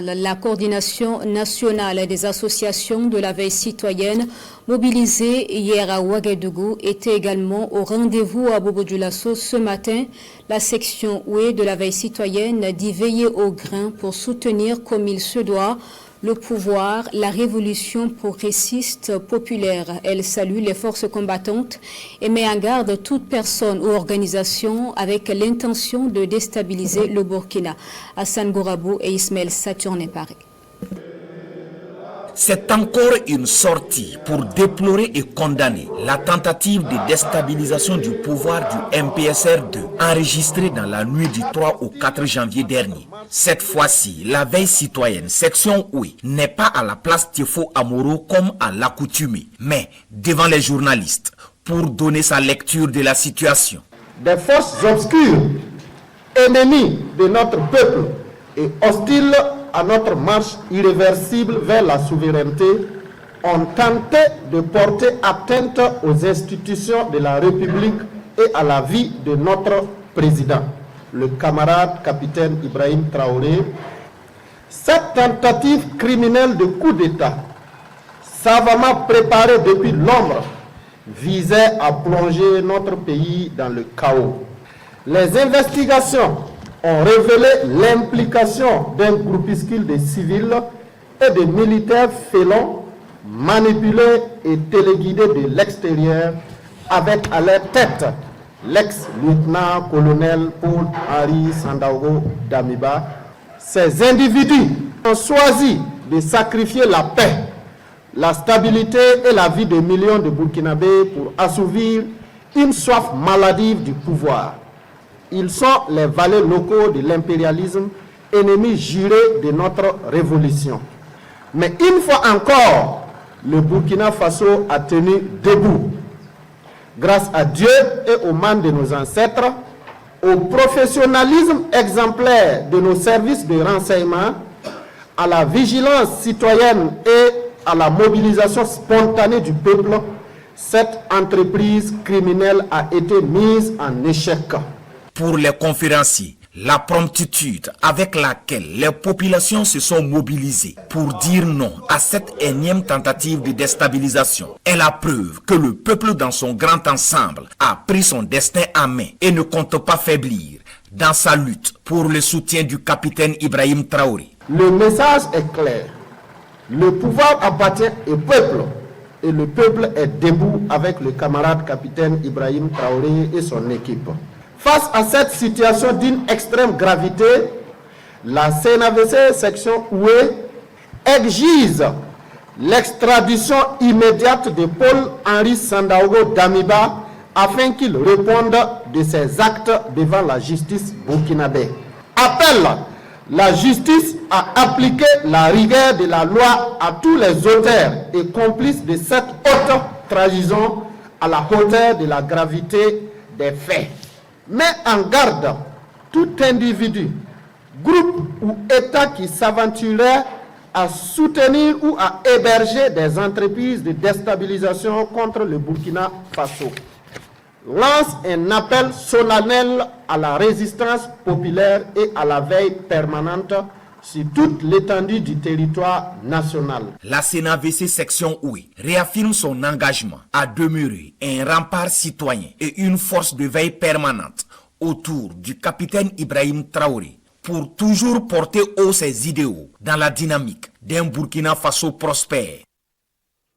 La coordination nationale des associations de la veille citoyenne mobilisée hier à Ouagadougou était également au rendez-vous à Bobo-Dioulasso ce matin. La section Oué de la veille citoyenne dit veiller au grain pour soutenir comme il se doit le pouvoir, la révolution progressiste populaire. Elle salue les forces combattantes et met en garde toute personne ou organisation avec l'intention de déstabiliser le Burkina. Hassan Gourabou et Ismaël Saturne Paris. C'est encore une sortie pour déplorer et condamner la tentative de déstabilisation du pouvoir du MPSR2 enregistrée dans la nuit du 3 au 4 janvier dernier. Cette fois-ci, la veille citoyenne section Oué n'est pas à la place Tiefo Amoro comme à l'accoutumée, mais devant les journalistes pour donner sa lecture de la situation. Des forces obscures, ennemies de notre peuple et hostiles à notre marche irréversible vers la souveraineté, ont tenté de porter atteinte aux institutions de la République et à la vie de notre président, le camarade capitaine Ibrahim Traoré. Cette tentative criminelle de coup d'État, savamment préparée depuis l'ombre, visait à plonger notre pays dans le chaos. Les investigations ont révélé l'implication d'un groupuscule de civils et de militaires félons manipulés et téléguidés de l'extérieur avec à leur tête l'ex-lieutenant-colonel Paul-Henri Sandaogo Damiba. Ces individus ont choisi de sacrifier la paix, la stabilité et la vie de millions de Burkinabés pour assouvir une soif maladive du pouvoir. Ils sont les valets locaux de l'impérialisme, ennemis jurés de notre révolution. Mais une fois encore, le Burkina Faso a tenu debout. Grâce à Dieu et aux mains de nos ancêtres, au professionnalisme exemplaire de nos services de renseignement, à la vigilance citoyenne et à la mobilisation spontanée du peuple, cette entreprise criminelle a été mise en échec. Pour les conférenciers, la promptitude avec laquelle les populations se sont mobilisées pour dire non à cette énième tentative de déstabilisation est la preuve que le peuple dans son grand ensemble a pris son destin en main et ne compte pas faiblir dans sa lutte pour le soutien du capitaine Ibrahim Traoré. Le message est clair. Le pouvoir appartient au peuple et le peuple est debout avec le camarade capitaine Ibrahim Traoré et son équipe. Face à cette situation d'une extrême gravité, la CNAVC section Oué exige l'extradition immédiate de Paul-Henri Sandaogo Damiba afin qu'il réponde de ses actes devant la justice burkinabé. Appelle la justice à appliquer la rigueur de la loi à tous les auteurs et complices de cette haute trahison à la hauteur de la gravité des faits. Met en garde tout individu, groupe ou État qui s'aventurerait à soutenir ou à héberger des entreprises de déstabilisation contre le Burkina Faso. Lance un appel solennel à la résistance populaire et à la veille permanente sur toute l'étendue du territoire national. La CNAVC section Oué réaffirme son engagement à demeurer un rempart citoyen et une force de veille permanente autour du capitaine Ibrahim Traoré pour toujours porter haut ses idéaux dans la dynamique d'un Burkina Faso prospère.